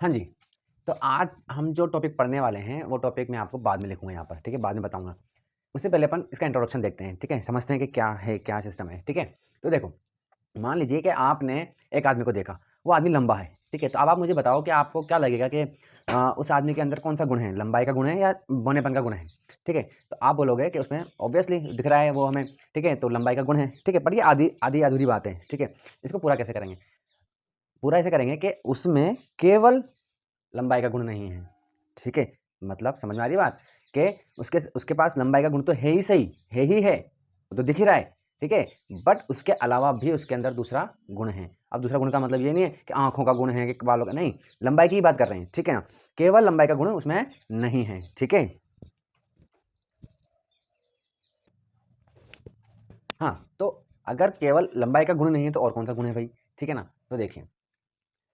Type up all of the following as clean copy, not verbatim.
हाँ जी, तो आज हम जो टॉपिक पढ़ने वाले हैं, वो टॉपिक मैं आपको बाद में लिखूँगा यहाँ पर, ठीक है? बाद में बताऊँगा। उससे पहले अपन इसका इंट्रोडक्शन देखते हैं, ठीक है? समझते हैं कि क्या है, क्या सिस्टम है, ठीक है? तो देखो, मान लीजिए कि आपने एक आदमी को देखा, वो आदमी लंबा है, ठीक है? तो अब आप मुझे बताओ कि आपको क्या लगेगा कि उस आदमी के अंदर कौन-सा गुण है? लंबाई का गुण है या बौनेपन का गुण है, ठीक है? तो आप बोलोगे कि उसमें ऑब्वियसली दिख रहा है वो हमें, ठीक है? तो लंबाई का गुण है, ठीक है? बट ये आधी-अधूरी बात है, ठीक है? इसको पूरा कैसे करेंगे? पूरा ऐसे करेंगे कि उसमें केवल लंबाई का गुण नहीं है, ठीक है? मतलब समझ में आ रही बात? कि उसके उसके पास लंबाई का गुण तो है ही सही, है ही है, वो तो दिख ही रहा है, ठीक है? बट उसके अलावा भी उसके अंदर दूसरा गुण है। अब दूसरा गुण का मतलब ये नहीं है कि आँखों का गुण है, कि बालों का नहीं, लंबाई की ही बात कर रहे हैं, ठीक है ना? केवल लंबाई का गुण उसमें नहीं है, ठीक है? हाँ, तो अगर केवल लंबाई का गुण नहीं है तो और कौन-सा गुण है भई? ठीक है ना? तो देखिए,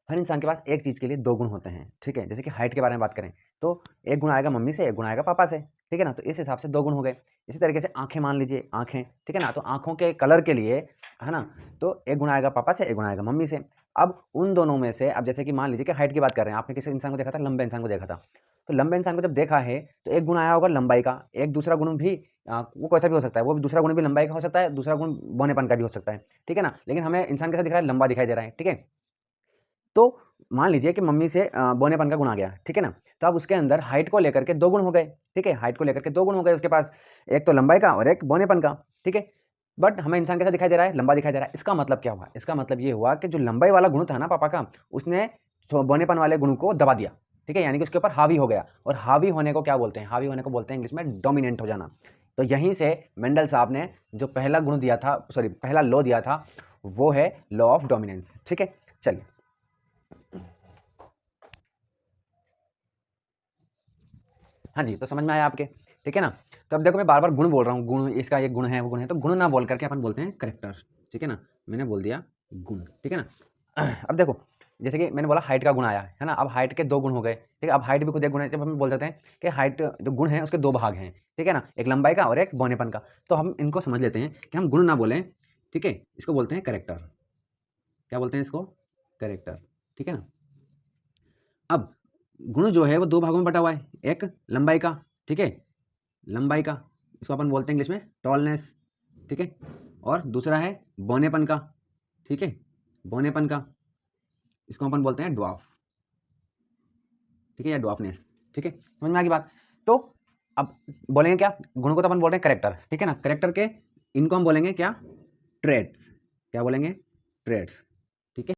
हर इंसान के पास एक चीज़ के लिए 2 गुण होते हैं, ठीक है? जैसे कि हाइट के बारे में बात करें, तो एक गुण आएगा मम्मी से, एक गुण आएगा पापा से, ठीक है ना? तो इस हिसाब से 2 गुण हो गए। इसी तरीके से आँखें मान लीजिए, आँखें, ठीक है ना? तो आँखों के कलर के लिए, है ना? तो एक गुण आएगा पापा से, एक गुण आएगा मम्मी से। अब उन दोनों में से, अब जैसे कि मान लीजिए कि हाइट की बात कर रहे हैं, आपने किसी इंसान को देखा था, लंबे इंसान को देखा था। तो लंबे इंसान को जब देखा है, तो एक गुण आया होगा लंबाई का, एक दूसरा गुण भी वो कैसा भी हो सकता है, वो भी दूसरा गुण भी लंबाई का हो सकता है, दूसरा गुण बौनेपन का भी हो सकता है, ठीक है ना? लेकिन हमें इंसान कैसा दिख रहा है? लंबा दिखाई दे रहा है, ठीक है? तो मान लीजिए कि मम्मी से बौनेपन का गुण आ गया, ठीक है ना? तो अब उसके अंदर हाइट को लेकर के 2 गुण हो गए, ठीक है? हाइट को लेकर के 2 गुण हो गए उसके पास, एक तो लंबाई का और एक बौनेपन का, ठीक है? बट हमें इंसान कैसा दिखाई दे रहा है? लंबा दिखाई दे रहा है। इसका मतलब क्या हुआ? इसका मतलब ये हुआ कि जो लंबाई वाला गुण था ना पापा का, उसने बौनेपन वाले गुण को दबा दिया, ठीक है? यानी कि उसके ऊपर हावी हो गया, और हावी होने को क्या बोलते हैं? हावी होने को बोलते हैं इंग्लिश में डोमिनेंट हो जाना। तो यहीं से मेंडल साहब ने जो पहला गुण दिया था, सॉरी पहला लॉ दिया था, वो है लॉ ऑफ डोमिनेंस, ठीक है? चलिए। हाँ जी, तो समझ में आया आपके, ठीक है ना? तो अब देखो मैं बार-बार गुण बोल रहा हूँ, गुण इसका ये गुण है, वो गुण है, तो गुण ना बोल करके अपन बोलते हैं कैरेक्टर, ठीक है ना? मैंने बोल दिया गुण, ठीक है ना? अब देखो, जैसे कि मैंने बोला हाइट का गुण आया, है ना? अब हाइट के 2 गुण हो गए, ठीक है? अब हाइट भी खुद एक गुण है, जब हम बोल देते हैं कि हाइट जो गुण है उसके 2 भाग हैं, ठीक है ना? एक लंबाई का और एक बौनेपन का। तो हम इनको समझ लेते हैं कि हम गुण ना बोलें, ठीक है? इसको बोलते हैं कैरेक्टर। क्या बोलते हैं इसको? कैरेक्टर, ठीक है ना? अब गुण जो है वो 2 भागों में बँटा हुआ है, एक लंबाई का, ठीक है? लंबाई का, इसको अपन बोलते हैं इंग्लिश में टॉलनेस, ठीक है? और दूसरा है बौनेपन का, ठीक है? बौनेपन का, इसको अपन बोलते हैं ड्वार्फ, ठीक है? या ड्वार्फनेस, ठीक है? समझ में आ गई बात? तो अब बोलेंगे क्या? गुण को तो अपन बोल रहे हैं कैरेक्टर, ठीक है ना? कैरेक्टर के इनको हम बोलेंगे क्या? ट्रेट्स। क्या बोलेंगे? ट्रेट्स,